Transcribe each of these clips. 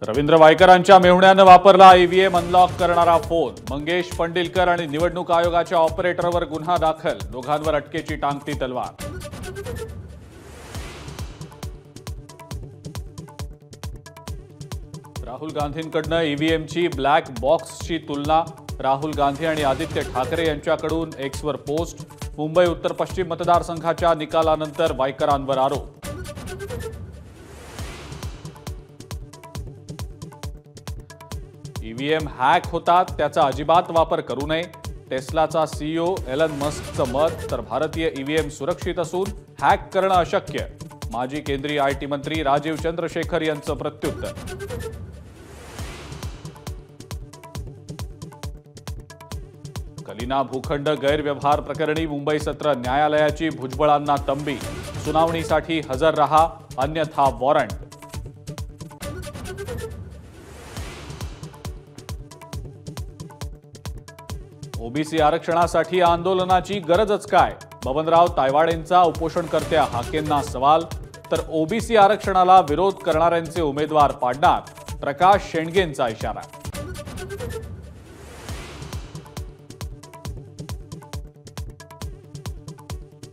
रवींद्र वायकरांच्या मेहुण्यानं वापरला EVM unlock करणारा phone. Mangesh Pandilkar आणि निवडणूक आयोगाच्या ऑपरेटरवर गुन्हा दाखल। दोघांवर अटकेची टांगती तलवार। राहुल गांधींकडून ईव्हीएमची ब्लॅक बॉक्सची तुलना। राहुल गांधी आणि आदित्य ठाकरे यांच्याकडून एक्सवर पोस्ट। मुंबई उत्तर पश्चिम मतदारसंघाच्या निकालानंतर वायकरांवर आरोप। ईव्हीएम हॅक होतात, त्याचा अजिबात वापर करू नये। टेस्लाचा सीईओ एलन मस्कचं मत। तर भारतीय ईव्हीएम सुरक्षित असून हॅक करणं अशक्य। माजी केंद्रीय आयटी मंत्री राजीव चंद्रशेखर यांचं प्रत्युत्तर। कलिना भूखंड गैरव्यवहार प्रकरणी मुंबई सत्र न्यायालयाची भुजबळांना तंबी। सुनावणीसाठी हजर रहा, अन्यथा वॉरंट। ओबीसी आरक्षणासाठी आंदोलनाची गरजच काय? बबनराव तायवाडेंचा उपोषणकर्त्या हाकेंना सवाल। तर ओबीसी आरक्षणाला विरोध करणाऱ्यांचे उमेदवार पाडणार, प्रकाश शेंडगेंचा इशारा।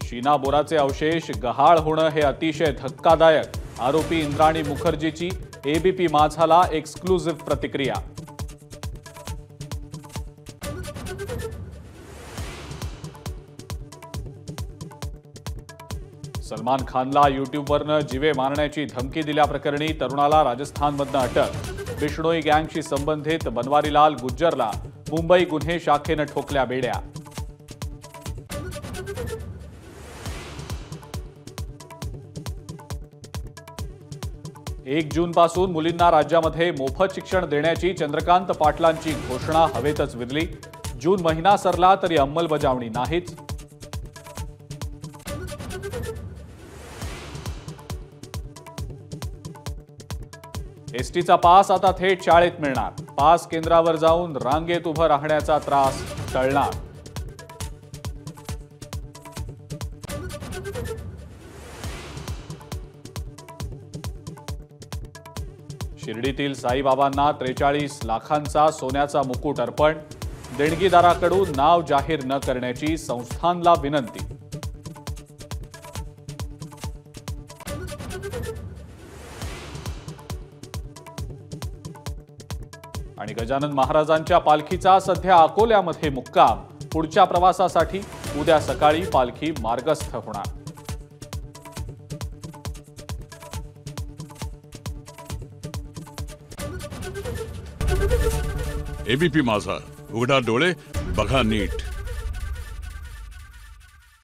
शीना बोराचे अवशेष गहाळ होणं हे अतिशय धक्कादायक। आरोपी इंद्राणी मुखर्जीची एबीपी माझाला एक्सक्लुझिव्ह प्रतिक्रिया। सलमान खानला यूट्यूबवरनं जीवे मारण्याची धमकी दिल्याप्रकरणी तरुणाला राजस्थानमधनं अटक। बिश्नोई गँगशी संबंधित बनवारीलाल गुज्जरला मुंबई गुन्हे शाखेनं ठोकल्या बेड्या। 1 जूनपासून मुलींना राज्यामध्ये मोफत शिक्षण देण्याची चंद्रकांत पाटलांची घोषणा हवेतच विरली। जून महिना सरला तरी अंमलबजावणी नाहीच। एसटीचा पास आता थेट शाळेत मिळणार। पास केंद्रावर जाऊन रांगेत उभं राहण्याचा त्रास टळणार। शिर्डीतील साईबाबांना 43 लाखांचा सोन्याचा मुकुट अर्पण। देणगीदाराकडून नाव जाहीर न करण्याची संस्थानला विनंती। आणि गजानन महाराजांच्या पालखीचा सध्या अकोल्यामध्ये मुक्काम। पुढच्या प्रवासासाठी उद्या सकाळी पालखी मार्गस्थ होणार। एबीपी माझा, उघडा डोळे बघा नीट।